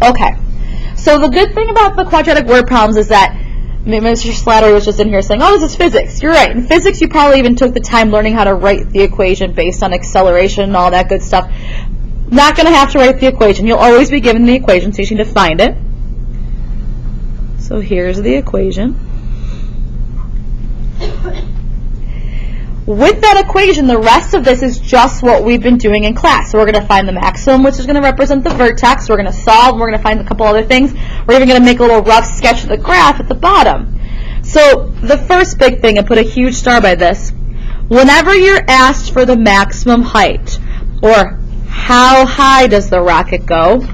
Okay, so the good thing about the quadratic word problems is that Mr. Slattery was just in here saying, oh, this is physics. You're right. In physics, you probably even took the time learning how to write the equation based on acceleration and all that good stuff. Not going to have to write the equation. You'll always be given the equation, so you just need to find it. So here's the equation. With that equation, the rest of this is just what we've been doing in class. So we're going to find the maximum, which is going to represent the vertex. We're going to solve, and we're going to find a couple other things. We're even going to make a little rough sketch of the graph at the bottom. So the first big thing, and put a huge star by this, whenever you're asked for the maximum height, or how high does the rocket go,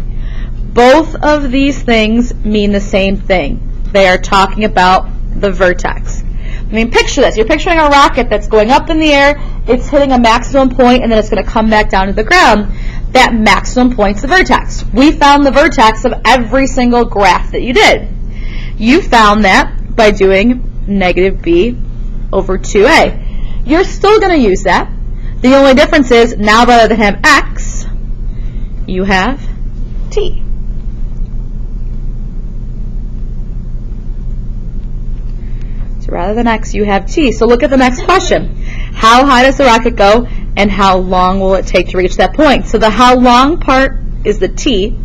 both of these things mean the same thing. They are talking about the vertex. I mean, picture this. You're picturing a rocket that's going up in the air, it's hitting a maximum point, and then it's going to come back down to the ground. That maximum point's the vertex. We found the vertex of every single graph that you did. You found that by doing negative b over 2a. You're still going to use that. The only difference is, now rather than have x, you have t. So rather than x, you have t. So look at the next question. How high does the rocket go, and how long will it take to reach that point? So the how long part is the t.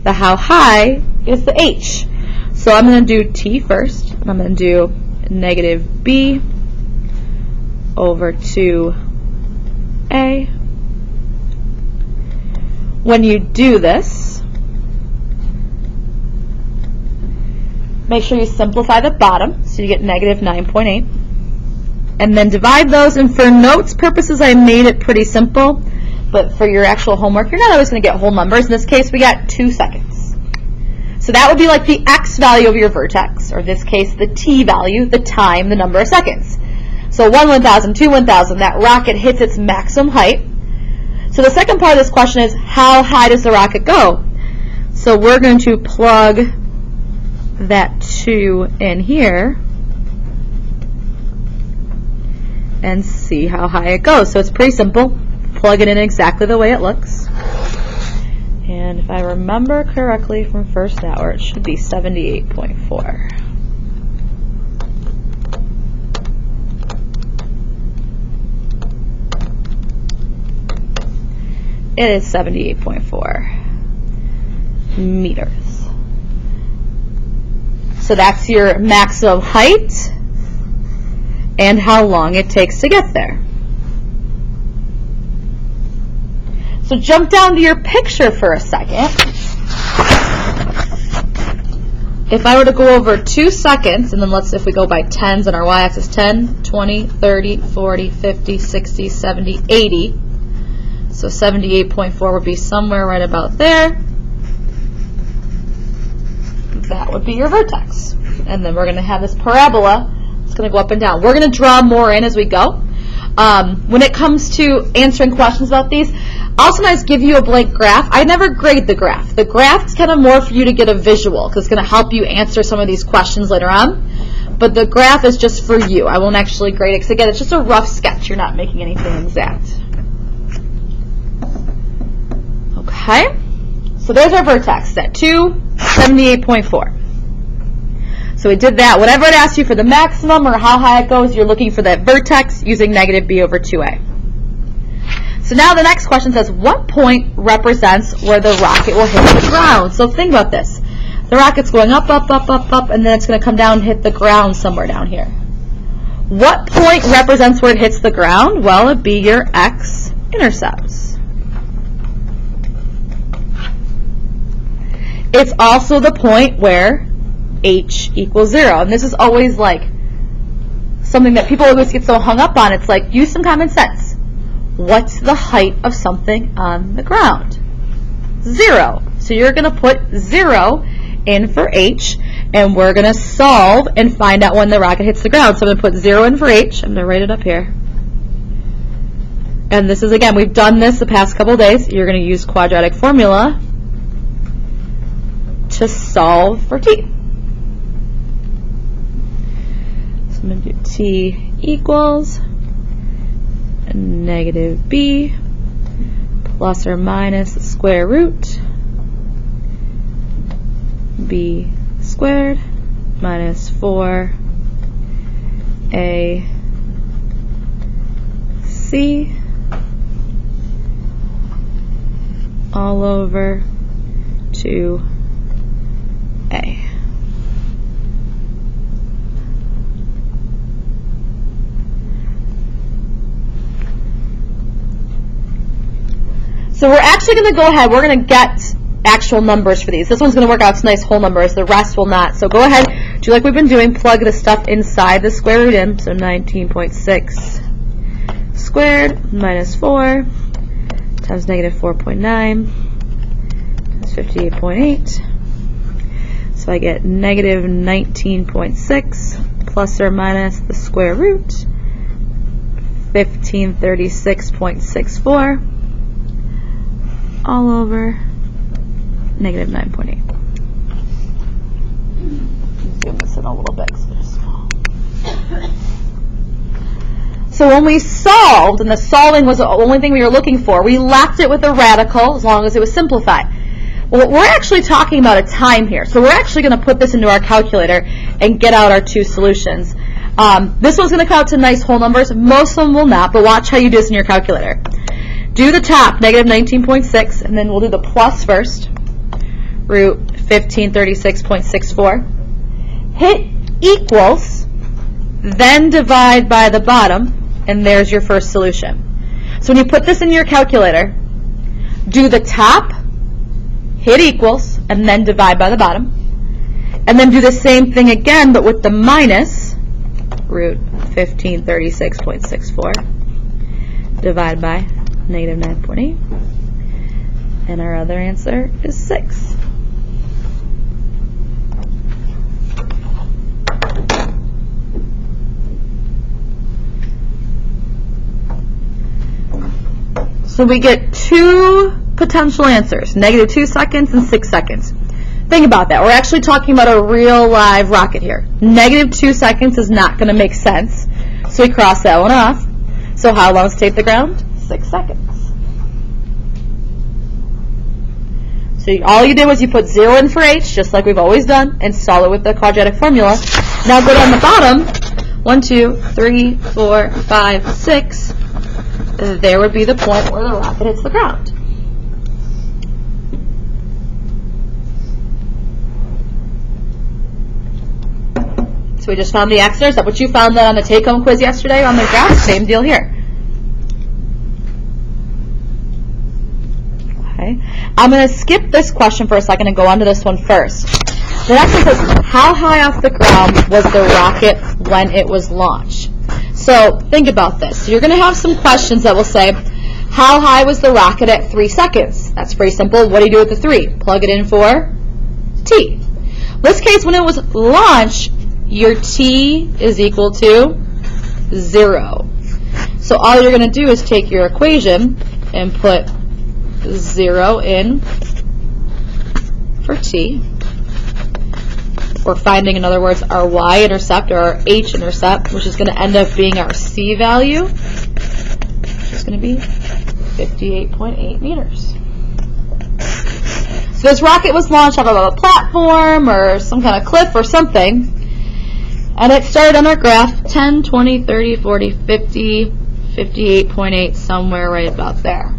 The how high is the h. So I'm going to do t first. And I'm going to do negative b over 2a. When you do this, make sure you simplify the bottom, so you get negative 9.8. And then divide those, and for notes purposes, I made it pretty simple. But for your actual homework, you're not always going to get whole numbers. In this case, we got 2 seconds. So that would be like the x value of your vertex, or in this case, the t value, the time, the number of seconds. So 1 1,000, 2 1,000, that rocket hits its maximum height. So the second part of this question is, how high does the rocket go? So we're going to plug that 2 in here and see how high it goes. So it's pretty simple. Plug it in exactly the way it looks. And if I remember correctly from first hour, it should be 78.4. It is 78.4 meters. So that's your maximum height and how long it takes to get there. So jump down to your picture for a second. If I were to go over 2 seconds, and then if we go by tens on our y-axis, 10, 20, 30, 40, 50, 60, 70, 80. So 78.4 would be somewhere right about there. That would be your vertex. And then we're going to have this parabola. It's going to go up and down. We're going to draw more in as we go. When it comes to answering questions about these, I'll sometimes give you a blank graph. I never grade the graph. The graph is kind of more for you to get a visual, because it's going to help you answer some of these questions later on. But the graph is just for you. I won't actually grade it, because again, it's just a rough sketch. You're not making anything exact. Okay? So there's our vertex at 78.4. So we did that. Whenever it asks you for the maximum or how high it goes, you're looking for that vertex using negative b over 2a. So now the next question says, what point represents where the rocket will hit the ground? So think about this. The rocket's going up, up, up, up, up, and then it's going to come down and hit the ground somewhere down here. What point represents where it hits the ground? Well, it'd be your x-intercepts. It's also the point where h equals 0. And this is always like something that people always get so hung up on. It's like, use some common sense. What's the height of something on the ground? 0. So you're going to put 0 in for h, and we're going to solve and find out when the rocket hits the ground. So I'm going to put 0 in for h. I'm going to write it up here. And this is, again, we've done this the past couple days. You're going to use quadratic formula to solve for t. So I'm going to do t equals negative b plus or minus the square root b squared minus 4ac all over 2a. So we're actually going to go ahead, we're going to get actual numbers for these. This one's going to work out to nice whole numbers, the rest will not. So go ahead, do like we've been doing, plug the stuff inside the square root in. So 19.6 squared minus 4 times negative 4.9 is 58.8. So I get negative 19.6 plus or minus the square root, 1536.64. all over negative 9.8. Zoom this in a little bit because it's small. So when we solved, and the solving was the only thing we were looking for, we left it with a radical as long as it was simplified. Well, we're actually talking about a time here. So we're actually going to put this into our calculator and get out our two solutions. This one's going to come out to nice whole numbers. Most of them will not, but watch how you do this in your calculator. Do the top, negative 19.6, and then we'll do the plus first, root 1536.64. Hit equals, then divide by the bottom, and there's your first solution. So when you put this in your calculator, do the top, hit equals, and then divide by the bottom. And then do the same thing again, but with the minus, root 1536.64, divide by negative 9.8, and our other answer is 6. So we get two potential answers, negative 2 seconds and 6 seconds. Think about that. We're actually talking about a real live rocket here. Negative 2 seconds is not going to make sense, so we cross that one off. So how long does it take the ground? 6 seconds. So all you did was you put 0 in for h, just like we've always done, and solve it with the quadratic formula. Now go down the bottom, 1, 2, 3, 4, 5, 6. There would be the point where the rocket hits the ground. So we just found the answer. Is that what you found that on the take-home quiz yesterday on the graph? Same deal here. Okay. I'm going to skip this question for a second and go on to this one first. The next one says, how high off the ground was the rocket when it was launched? So think about this. So you're going to have some questions that will say, how high was the rocket at 3 seconds? That's pretty simple. What do you do with the 3? Plug it in for t. In this case, when it was launched, your t is equal to 0. So all you're going to do is take your equation and put 0 in for t. We're finding, in other words, our y-intercept or our h-intercept, which is going to end up being our c value, which is going to be 58.8 meters. So this rocket was launched off of a platform or some kind of cliff or something, and it started on our graph 10, 20, 30, 40, 50, 58.8, somewhere right about there.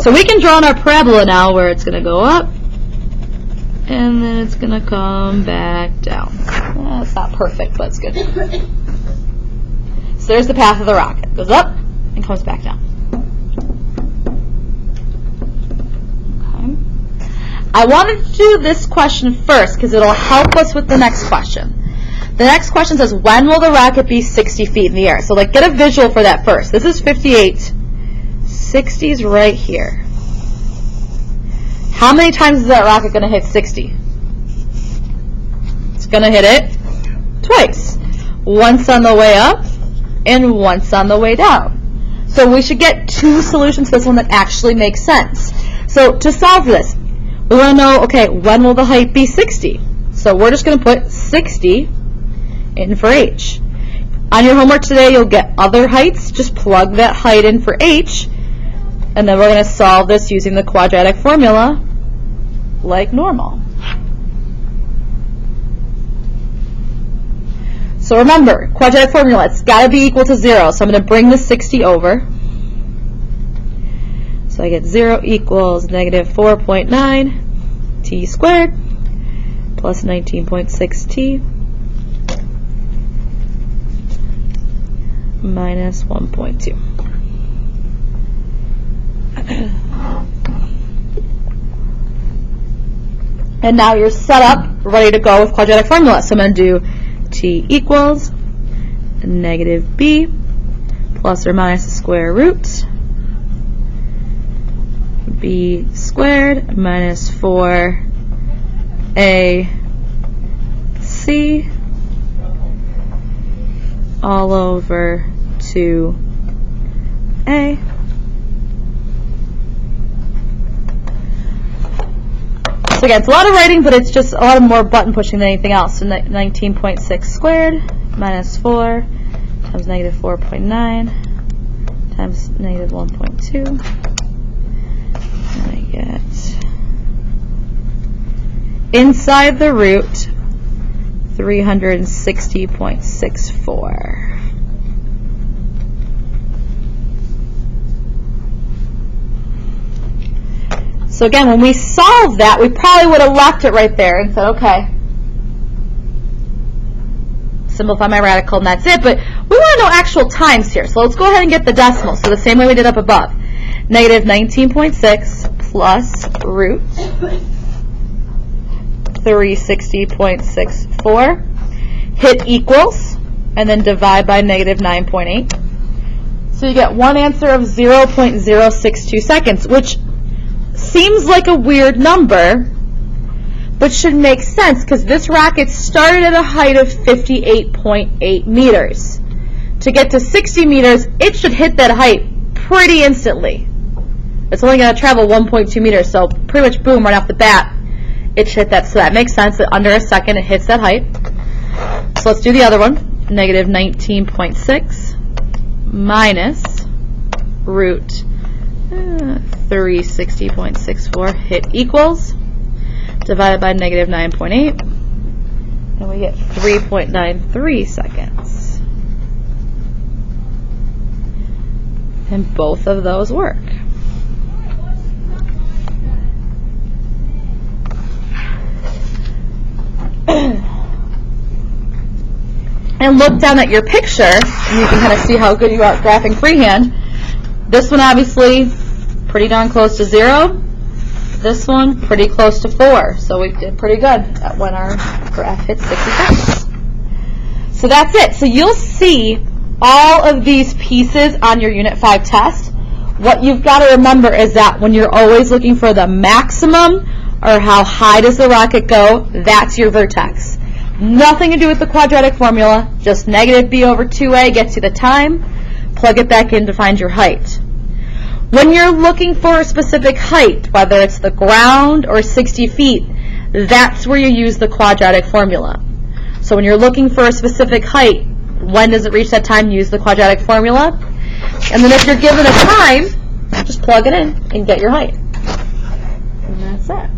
So we can draw on our parabola now where it's going to go up, and then it's going to come back down. It's not perfect, but it's good. So there's the path of the rocket. It goes up and comes back down. Okay. I wanted to do this question first because it'll help us with the next question. The next question says, when will the rocket be 60 feet in the air? So get a visual for that first. This is 58. 60 is right here. How many times is that rocket going to hit 60? It's going to hit it twice. Once on the way up and once on the way down. So we should get two solutions to this one that actually make sense. So to solve this, we want to know, okay, when will the height be 60? So we're just going to put 60 in for h. On your homework today, you'll get other heights. Just plug that height in for h. And then we're going to solve this using the quadratic formula. like normal. So remember, quadratic formula, it's got to be equal to 0. So I'm going to bring the 60 over. So I get 0 equals negative 4.9 t squared plus 19.6t minus 1.2. And now you're set up, ready to go with quadratic formula. So I'm going to do t equals negative b plus or minus the square root b squared minus 4ac all over 2a. So again, it's a lot of writing, but it's just a lot of more button pushing than anything else. So 19.6 squared minus 4 times negative 4.9 times negative 1.2. And I get inside the root 360.64. So again, when we solve that, we probably would have left it right there and said, okay, simplify my radical, and that's it. But we want to know actual times here. So let's go ahead and get the decimals. So the same way we did up above. Negative 19.6 plus root 360.64. Hit equals, and then divide by negative 9.8. So you get one answer of 0.062 seconds, which seems like a weird number, but should make sense because this rocket started at a height of 58.8 meters. To get to 60 meters, it should hit that height pretty instantly. It's only going to travel 1.2 meters, so pretty much boom, right off the bat, it should hit that. So that makes sense that under a second it hits that height. So let's do the other one. Negative 19.6 minus root 360.64 hit equals, divided by negative 9.8, and we get 3.93 seconds. And both of those work. And look down at your picture, and you can kind of see how good you are at graphing freehand. This one obviously pretty darn close to 0. This one pretty close to 4. So we did pretty good at when our graph hits 60 seconds. So that's it. So you'll see all of these pieces on your Unit 5 test. What you've got to remember is that when you're always looking for the maximum or how high does the rocket go, that's your vertex. Nothing to do with the quadratic formula, just negative b over 2a gets you the time. Plug it back in to find your height. When you're looking for a specific height, whether it's the ground or 60 feet, that's where you use the quadratic formula. So when you're looking for a specific height, when does it reach that time? Use the quadratic formula. And then if you're given a time, just plug it in and get your height. And that's it.